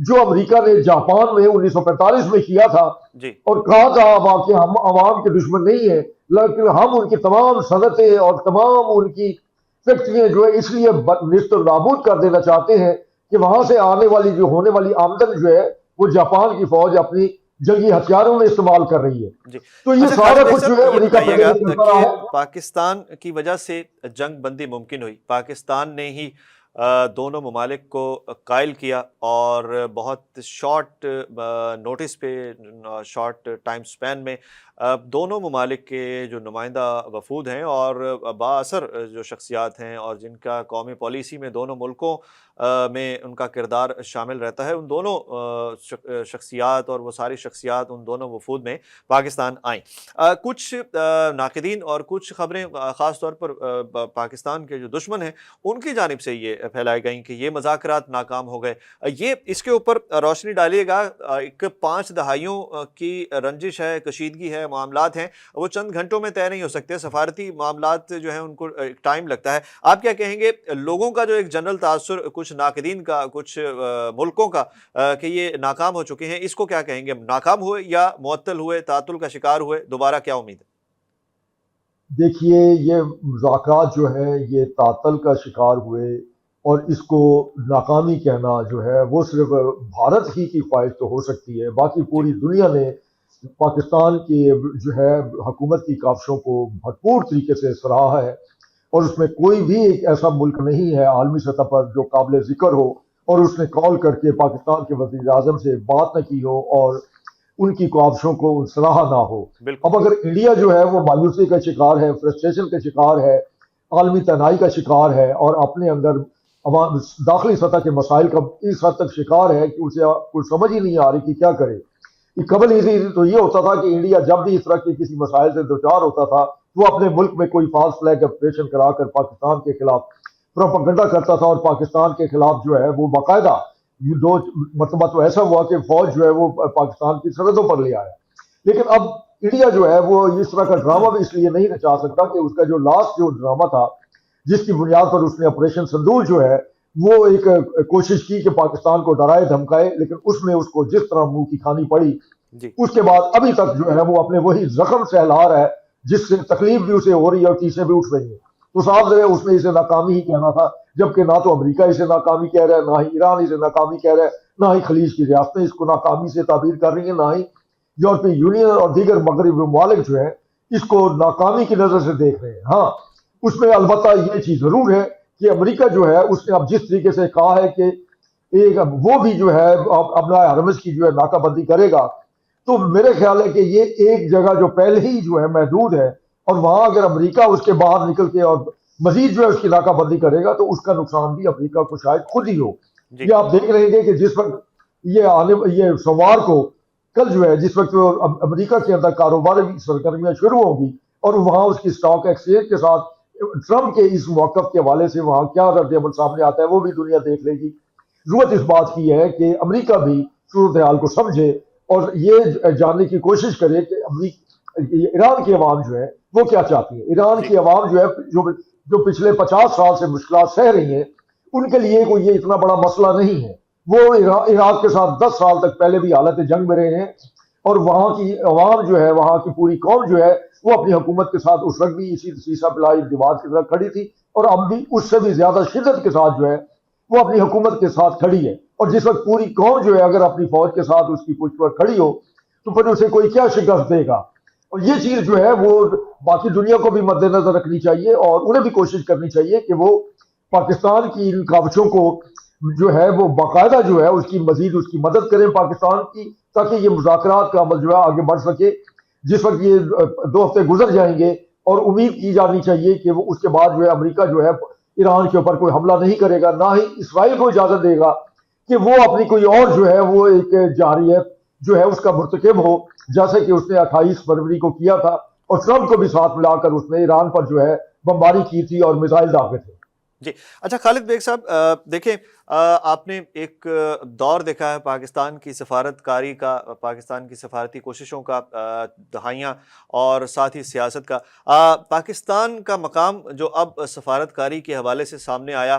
جو امریکہ نے جاپان میں 1945 میں کیا تھا جی اور کہا تھا کہ ہم عوام کے دشمن نہیں ہیں، لیکن ہم ان کی تمام صنعتیں اور تمام ان کی فیکٹریاں جو ہے اس لیے نیست و نابود کر دینا چاہتے ہیں کہ وہاں سے آنے والی جو ہونے والی آمدن جو ہے وہ جاپان کی فوج اپنی جنگی ہتھیاروں میں استعمال کر رہی ہے. جی. تو یہ اچھا سارا خالد بھائی کچھ جو صاحب ہے یہ امریکہ بتائیے گا پہلے سے کرتا رہا کہ ہے. پاکستان کی وجہ سے جنگ بندی ممکن ہوئی، پاکستان نے ہی دونوں ممالک کو قائل کیا اور بہت شارٹ نوٹس پہ، شارٹ ٹائم سپین میں دونوں ممالک کے جو نمائندہ وفود ہیں اور با اثر جو شخصیات ہیں اور جن کا قومی پالیسی میں دونوں ملکوں میں ان کا کردار شامل رہتا ہے، ان دونوں شخصیات اور وہ ساری شخصیات ان دونوں وفود میں پاکستان آئیں. کچھ ناقدین اور کچھ خبریں خاص طور پر پاکستان کے جو دشمن ہیں ان کی جانب سے یہ پھیلائی گئیں کہ یہ مذاکرات ناکام ہو گئے. یہ اس کے اوپر روشنی ڈالیے گا. ایک 5 دہائیوں کی رنجش ہے، کشیدگی ہے، معاملات ہیں، وہ چند گھنٹوں میں طے نہیں ہو سکتے. سفارتی معاملات جو ہیں ان کو ٹائم لگتا ہے. آپ کیا کہیں گے لوگوں کا جو ایک جنرل تاثر، کچھ ناقدین کا، کچھ ملکوں کا کہ یہ ناکام ہو چکے ہیں، اس کو کیا کہیں گے؟ ناکام ہوئے یا معطل ہوئے، تعطل کا شکار ہوئے، دوبارہ کیا امید ہے؟ دیکھیے یہ مذاکرات جو ہیں یہ تعطل کا شکار ہوئے، اور اس کو ناکامی کہنا جو ہے وہ صرف بھارت ہی کی خواہش تو ہو سکتی ہے. باقی جی پوری دنیا نے پاکستان کی جو ہے حکومت کی کاوشوں کو بھرپور طریقے سے سراہا ہے، اور اس میں کوئی بھی ایک ایسا ملک نہیں ہے عالمی سطح پر جو قابل ذکر ہو اور اس نے کال کر کے پاکستان کے وزیر اعظم سے بات نہ کی ہو اور ان کی کاوشوں کو سراہا نہ ہو. بالکل. اب اگر انڈیا جو ہے وہ مایوسی کا شکار ہے، فرسٹریشن کا شکار ہے، عالمی تنہائی کا شکار ہے، اور اپنے اندر داخلی سطح کے مسائل کا اس حد تک شکار ہے کہ اسے کوئی سمجھ ہی نہیں آ رہی کہ کیا کرے. قبل تو یہ ہوتا تھا کہ انڈیا جب بھی اس طرح کے کسی مسائل سے دوچار ہوتا تھا وہ اپنے ملک میں کوئی فالس فلیگ آپریشن کرا کر پاکستان کے خلاف پروپیگنڈا کرتا تھا، اور پاکستان کے خلاف جو ہے وہ باقاعدہ 2 مرتبہ تو ایسا ہوا کہ فوج جو ہے وہ پاکستان کی سرحدوں پر لے آیا. لیکن اب انڈیا جو ہے وہ اس طرح کا ڈرامہ بھی اس لیے نہیں رچا سکتا کہ اس کا جو لاسٹ جو ڈرامہ تھا جس کی بنیاد پر اس نے آپریشن سندور جو ہے وہ ایک کوشش کی کہ پاکستان کو ڈرائے دھمکائے، لیکن اس میں اس کو جس طرح منہ کی کھانی پڑی، جی اس کے بعد ابھی تک جو ہے وہ اپنے وہی زخم سہلا رہا ہے جس سے تکلیف بھی اسے ہو رہی ہے اور چیزیں بھی اٹھ رہی ہیں. تو صاف ظاہر ہے اس نے اسے ناکامی ہی کہنا تھا، جبکہ نہ تو امریکہ اسے ناکامی کہہ رہا ہے، نہ ہی ایران اسے ناکامی کہہ رہا ہے، نہ ہی خلیج کی ریاستیں اس کو ناکامی سے تعبیر کر رہی ہیں، نہ ہی یورپی یونین اور دیگر مغربی ممالک جو ہیں اس کو ناکامی کی نظر سے دیکھ رہے ہیں. ہاں اس میں البتہ یہ چیز ضرور ہے کہ امریکہ جو ہے اس نے اب جس طریقے سے کہا ہے کہ ایک وہ بھی جو ہے اپنا حرمز کی جو ہے ناکہ بندی کرے گا، تو میرے خیال ہے کہ یہ ایک جگہ جو پہلے ہی جو ہے محدود ہے، اور وہاں اگر امریکہ اس کے باہر نکل کے اور مزید جو ہے اس کی ناکہ بندی کرے گا تو اس کا نقصان بھی امریکہ کو شاید خود ہی ہو. جی یہ آپ دیکھ رہے ہیں کہ جس وقت یہ سوموار کو کل جو ہے جس وقت امریکہ کے اندر کاروباری سرگرمیاں شروع ہوں گی اور وہاں اس کی سٹاک ایکسچینج کے ساتھ ٹرمپ کے اس موقف کے حوالے سے وہاں کیا رد عمل سامنے آتا ہے وہ بھی دنیا دیکھ لے گی. ضرورت اس بات کی ہے کہ امریکہ بھی صورتحال کو سمجھے اور یہ جاننے کی کوشش کرے کہ ایران کی عوام جو ہے وہ کیا چاہتی ہے. ایران کی عوام جو ہے جو پچھلے 50 سال سے مشکلات سہ رہی ہیں ان کے لیے کوئی یہ اتنا بڑا مسئلہ نہیں ہے. وہ عراق کے ساتھ 10 سال تک پہلے بھی حالت جنگ میں رہے ہیں، اور وہاں کی عوام جو ہے، وہاں کی پوری قوم جو ہے وہ اپنی حکومت کے ساتھ اس وقت بھی اسی سیسا پلائی دیوار کی طرح کھڑی تھی، اور اب بھی اس سے بھی زیادہ شدت کے ساتھ جو ہے وہ اپنی حکومت کے ساتھ کھڑی ہے. اور جس وقت پوری قوم جو ہے اگر اپنی فوج کے ساتھ اس کی پشت پر کھڑی ہو تو پھر اسے کوئی کیا شکست دے گا. اور یہ چیز جو ہے وہ باقی دنیا کو بھی مد نظر رکھنی چاہیے، اور انہیں بھی کوشش کرنی چاہیے کہ وہ پاکستان کی ان کاوشوں کو جو ہے وہ باقاعدہ جو ہے اس کی مزید اس کی مدد کریں پاکستان کی، تاکہ یہ مذاکرات کا عمل جو ہے آگے بڑھ سکے. جس وقت یہ 2 ہفتے گزر جائیں گے اور امید کی جانی چاہیے کہ وہ اس کے بعد جو ہے امریکہ جو ہے ایران کے اوپر کوئی حملہ نہیں کرے گا، نہ ہی اسرائیل کو اجازت دے گا کہ وہ اپنی کوئی اور جو ہے وہ ایک جارحیت جو ہے اس کا مرتکب ہو، جیسے کہ اس نے 28 فروری کو کیا تھا، اور ٹرمپ کو بھی ساتھ ملا کر اس نے ایران پر جو ہے بمباری کی تھی اور میزائل داغے تھے. جی اچھا خالد بیگ صاحب، دیکھیں آپ نے ایک دور دیکھا ہے پاکستان کی سفارت کاری کا، پاکستان کی سفارتی کوششوں کا، دہائیاں، اور ساتھ ہی سیاست کا۔ پاکستان کا مقام جو اب سفارت کاری کے حوالے سے سامنے آیا،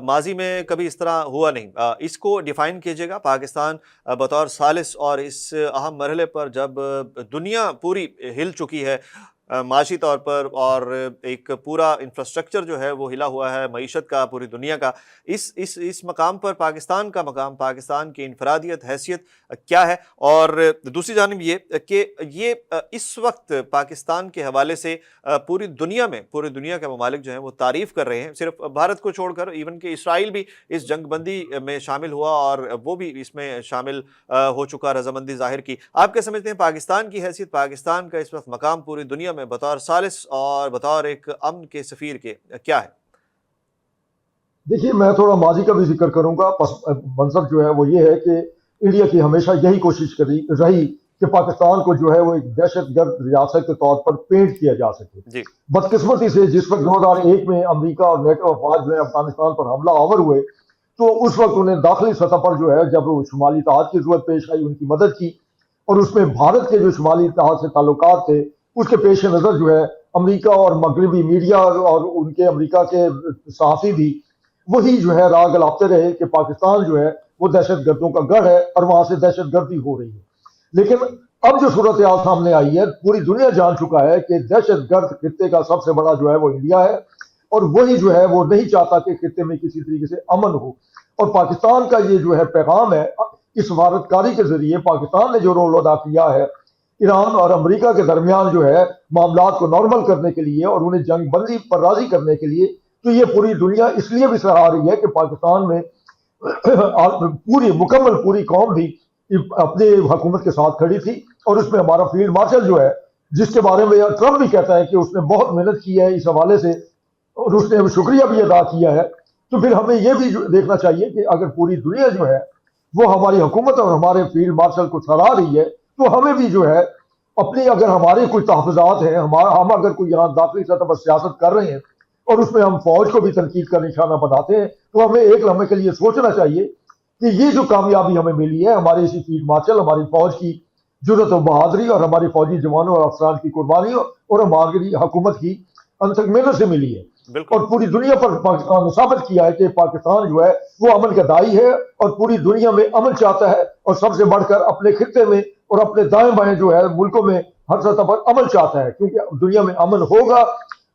ماضی میں کبھی اس طرح ہوا نہیں۔ اس کو ڈیفائن کیجیے گا، پاکستان بطور ثالث اور اس اہم مرحلے پر جب دنیا پوری ہل چکی ہے معاشی طور پر، اور ایک پورا انفراسٹرکچر جو ہے وہ ہلا ہوا ہے معیشت کا پوری دنیا کا، اس مقام پر پاکستان کا مقام، پاکستان کی انفرادیت، حیثیت کیا ہے؟ اور دوسری جانب یہ کہ یہ اس وقت پاکستان کے حوالے سے پوری دنیا کے ممالک جو ہیں وہ تعریف کر رہے ہیں، صرف بھارت کو چھوڑ کر، ایون کہ اسرائیل بھی اس جنگ بندی میں شامل ہوا اور وہ بھی اس میں شامل ہو چکا، رضامندی ظاہر کی۔ آپ کیا سمجھتے ہیں پاکستان کی حیثیت، پاکستان کا اس وقت مقام پوری دنیا میں بطور ثالث اور بطور ایک امن کے سفیر کے کیا ہے؟ دیکھیے، میں تھوڑا ماضی کا بھی ذکر کروں گا۔ پس منظر جو ہے وہ یہ ہے کہ انڈیا کی ہمیشہ یہی کوشش رہی کہ پاکستان کو جو ہے وہ ایک دہشت گرد ریاست کے طور پر پینٹ کیا جا سکے۔ جی بدقسمتی سے جس وقت 2001 میں امریکہ اور نیٹو افواج جو ہے افغانستان پر حملہ آور ہوئے، تو اس وقت انہیں داخلی سطح پر جو ہے جب شمالی اتحاد کی ضرورت پیش آئی، ان کی مدد کی، اور اس میں بھارت کے جو شمالی اتحاد سے تعلقات تھے اس کے پیش نظر جو ہے امریکہ اور مغربی میڈیا اور ان کے امریکہ کے صحافی بھی وہی جو ہے راگ الاپتے رہے کہ پاکستان جو ہے وہ دہشت گردوں کا گڑھ ہے اور وہاں سے دہشت گردی ہو رہی ہے۔ لیکن اب جو صورتحال سامنے آئی ہے، پوری دنیا جان چکا ہے کہ دہشت گرد خطے کا سب سے بڑا جو ہے وہ انڈیا ہے، اور وہی جو ہے وہ نہیں چاہتا کہ خطے میں کسی طریقے سے امن ہو۔ اور پاکستان کا یہ جو ہے پیغام ہے، اس سفارت کاری کے ذریعے پاکستان نے جو رول ادا کیا ہے ایران اور امریکہ کے درمیان جو ہے معاملات کو نارمل کرنے کے لیے اور انہیں جنگ بندی پر راضی کرنے کے لیے، تو یہ پوری دنیا اس لیے بھی سراہ رہی ہے کہ پاکستان میں پوری قوم بھی اپنی حکومت کے ساتھ کھڑی تھی، اور اس میں ہمارا فیلڈ مارشل جو ہے، جس کے بارے میں ٹرمپ بھی کہتا ہے کہ اس نے بہت محنت کی ہے اس حوالے سے اور اس نے شکریہ بھی ادا کیا ہے۔ تو پھر ہمیں یہ بھی دیکھنا چاہیے کہ اگر پوری دنیا جو ہے وہ ہماری حکومت اور ہمارے فیلڈ مارشل کو سراہ رہی ہے، تو ہمیں بھی جو ہے اپنی، اگر ہمارے کوئی تحفظات ہیں، ہم اگر کوئی یہاں داخلی سطح پر سیاست کر رہے ہیں اور اس میں ہم فوج کو بھی تنقید کا نشانہ بناتے ہیں، تو ہمیں ایک لمحے کے لیے سوچنا چاہیے کہ یہ جو کامیابی ہمیں ملی ہے ہمارے اسی فیلڈ مارشل، ہماری فوج کی جرت و بہادری اور ہماری فوجی جوانوں اور افسران کی قربانیوں اور ہماری حکومت کی انتھک محنت سے ملی ہے۔ بالکل اور پوری دنیا پر پاکستان نے ثابت کیا ہے کہ پاکستان جو ہے وہ امن کا دائی ہے اور پوری دنیا میں امن چاہتا ہے، اور سب سے بڑھ کر اپنے خطے میں اور اپنے دائیں بائیں جو ہے ملکوں میں ہر سطح پر امن چاہتا ہے، کیونکہ دنیا میں امن ہوگا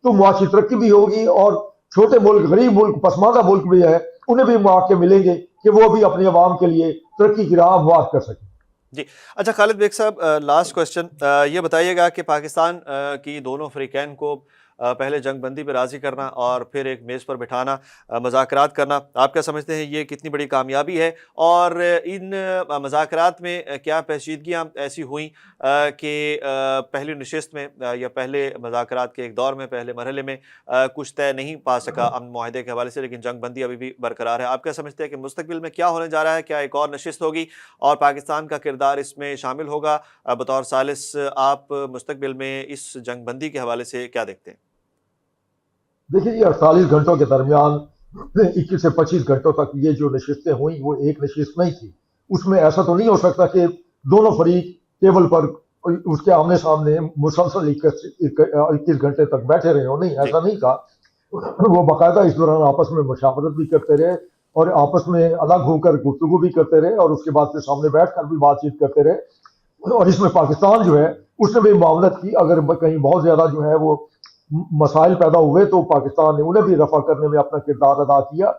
تو معاشی ترقی بھی ہوگی، اور چھوٹے ملک، غریب ملک، پسماندہ ملک بھی ہے، انہیں بھی مواقع ملیں گے کہ وہ بھی اپنی عوام کے لیے ترقی کی راہ ہموار کر سکیں۔ جی اچھا خالد بیگ صاحب، لاسٹ کوشچن یہ بتائیے گا کہ پاکستان کی دونوں فریقین کو پہلے جنگ بندی پہ راضی کرنا اور پھر ایک میز پر بٹھانا، مذاکرات کرنا، آپ کیا سمجھتے ہیں یہ کتنی بڑی کامیابی ہے؟ اور ان مذاکرات میں کیا پیچیدگیاں ایسی ہوئیں کہ پہلی نشست میں یا پہلے مذاکرات کے ایک دور میں، پہلے مرحلے میں کچھ طے نہیں پا سکا امن معاہدے کے حوالے سے، لیکن جنگ بندی ابھی بھی برقرار ہے؟ آپ کیا سمجھتے ہیں کہ مستقبل میں کیا ہونے جا رہا ہے؟ کیا ایک اور نشست ہوگی اور پاکستان کا کردار اس میں شامل ہوگا بطور ثالث؟ آپ مستقبل میں اس جنگ بندی کے حوالے سے کیا دیکھتے ہیں؟ دیکھیے، یہ 48 گھنٹوں کے درمیان 21 سے 25 گھنٹوں تک یہ جو نشستیں ہوئیں وہ ایک نشست نہیں تھی۔ اس میں ایسا تو نہیں ہو سکتا کہ دونوں فریق ٹیبل پر اس کے آمنے سامنے مسلسل 21 گھنٹے تک بیٹھے رہے ہو، نہیں، ایسا نہیں تھا۔ وہ باقاعدہ اس دوران آپس میں مشاورت بھی کرتے رہے اور آپس میں الگ ہو کر گفتگو بھی کرتے رہے، اور اس کے بعد پھر سامنے بیٹھ کر بھی بات چیت کرتے رہے۔ اور اس میں پاکستان جو ہے اس نے بھی معاونت کی، اگر کہیں بہت زیادہ جو ہے وہ مسائل پیدا ہوئے تو پاکستان نے انہیں بھی رفع کرنے میں اپنا کردار ادا کیا۔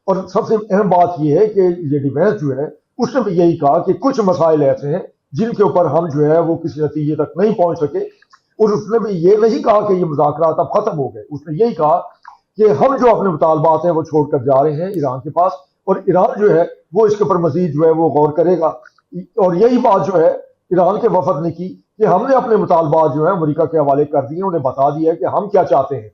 اور سب سے اہم بات یہ ہے کہ یہ ڈیفینس جو ہے اس نے بھی یہی کہا کہ کچھ مسائل ایسے ہیں جن کے اوپر ہم جو ہے وہ کسی نتیجے تک نہیں پہنچ سکے، اور اس نے بھی یہ نہیں کہا کہ یہ مذاکرات اب ختم ہو گئے۔ اس نے یہی کہا کہ ہم جو اپنے مطالبات ہیں وہ چھوڑ کر جا رہے ہیں ایران کے پاس، اور ایران جو ہے وہ اس کے اوپر مزید جو ہے وہ غور کرے گا۔ اور یہی بات جو ہے ایران کے وفد نے کی کہ ہم نے اپنے مطالبات جو ہیں امریکہ کے حوالے کر دیے، انہیں بتا دیا ہے کہ ہم کیا چاہتے ہیں۔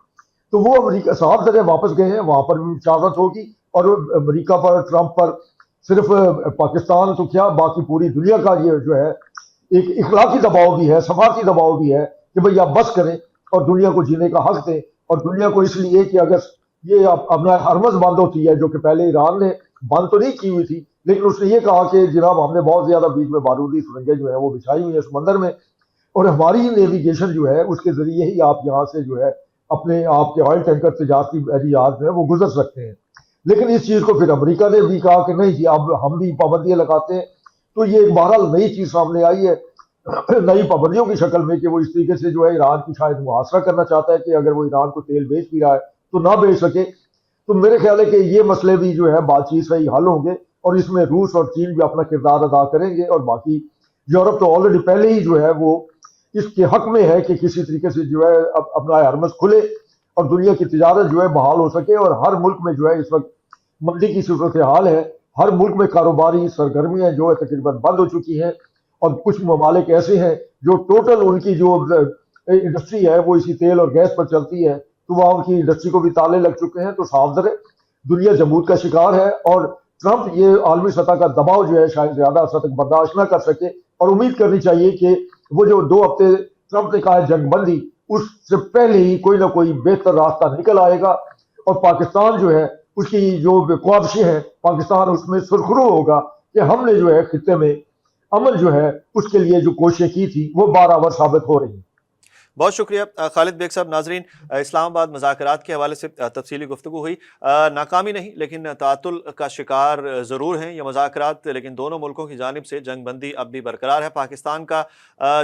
تو وہ امریکہ صاحب جگہ واپس گئے ہیں، وہاں پر بھی مشاورت ہوگی، اور امریکہ پر، ٹرمپ پر، صرف پاکستان تو کیا باقی پوری دنیا کا یہ جو ہے ایک اخلاقی دباؤ بھی ہے، سفارتی دباؤ بھی ہے کہ بھئی آپ بس کریں اور دنیا کو جینے کا حق دیں، اور دنیا کو اس لیے کہ اگر یہ اپنا ہرمز بند ہوتی ہے، جو کہ پہلے ایران نے بند تو نہیں کی ہوئی تھی، لیکن اس نے یہ کہا کہ جناب ہم نے بہت زیادہ بیچ میں بارودی سرنگیں جو ہیں وہ بچھائی ہوئی ہیں سمندر میں، اور ہماری نیویگیشن جو ہے اس کے ذریعے ہی آپ یہاں سے جو ہے اپنے آپ کے آئل ٹینکر تجارتی جہاز جو ہے وہ گزر سکتے ہیں۔ لیکن اس چیز کو پھر امریکہ نے بھی کہا کہ نہیں جی اب ہم بھی پابندیاں لگاتے ہیں، تو یہ ایک بہرحال نئی چیز سامنے آئی ہے نئی پابندیوں کی شکل میں، کہ وہ اس طریقے سے جو ہے ایران کی شاید محاصرہ کرنا چاہتا ہے کہ اگر وہ ایران کو تیل بیچ بھی رہا ہے تو نہ بیچ سکے۔ تو میرے خیال ہے کہ یہ مسئلے بھی جو ہے بات چیت سے ہی حل ہوں گے، اور اس میں روس اور چین بھی اپنا کردار ادا کریں گے، اور باقی یورپ تو آلریڈی پہلے ہی جو ہے وہ اس کے حق میں ہے کہ کسی طریقے سے جو ہے اپنا ہرمز کھلے اور دنیا کی تجارت جو ہے بحال ہو سکے۔ اور ہر ملک میں جو ہے اس وقت منڈی کی صورتحال ہے، ہر ملک میں کاروباری سرگرمیاں جو ہے تقریباً بند ہو چکی ہیں، اور کچھ ممالک ایسے ہیں جو ٹوٹل ان کی جو انڈسٹری ہے وہ اسی تیل اور گیس پر چلتی ہے، تو وہاں ان کی انڈسٹری کو بھی تالے لگ چکے ہیں۔ تو صاف ظاہر ہے دنیا جمود کا شکار ہے، اور ٹرمپ یہ عالمی سطح کا دباؤ جو ہے شاید زیادہ عرصہ تک برداشت نہ کر سکے، اور امید کرنی چاہیے کہ وہ جو 2 ہفتے ٹرمپ نے کہا ہے جنگ بندی، اس سے پہلے ہی کوئی نہ کوئی بہتر راستہ نکل آئے گا، اور پاکستان جو ہے اس کی جو کوابشیں ہیں پاکستان اس میں سرخرو ہوگا کہ ہم نے جو ہے خطے میں امن جو ہے اس کے لیے جو کوششیں کی تھی وہ بارآور ثابت ہو رہی ہیں۔ بہت شکریہ خالد بیگ صاحب۔ ناظرین، اسلام آباد مذاکرات کے حوالے سے تفصیلی گفتگو ہوئی، ناکامی نہیں لیکن تعطل کا شکار ضرور ہیں یہ مذاکرات، لیکن دونوں ملکوں کی جانب سے جنگ بندی اب بھی برقرار ہے۔ پاکستان کا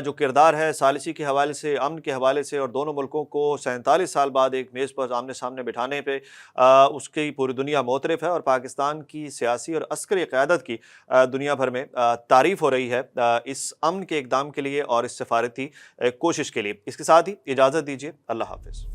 جو کردار ہے ثالثی کے حوالے سے، امن کے حوالے سے، اور دونوں ملکوں کو 47 سال بعد ایک میز پر آمنے سامنے بٹھانے پہ اس کی پوری دنیا معترف ہے، اور پاکستان کی سیاسی اور عسکری قیادت کی دنیا بھر میں تعریف ہو رہی ہے اس امن کے اقدام کے لیے اور اس سفارتی کوشش کے لیے۔ اس کے ساتھ ہی اجازت دیجیے، اللہ حافظ۔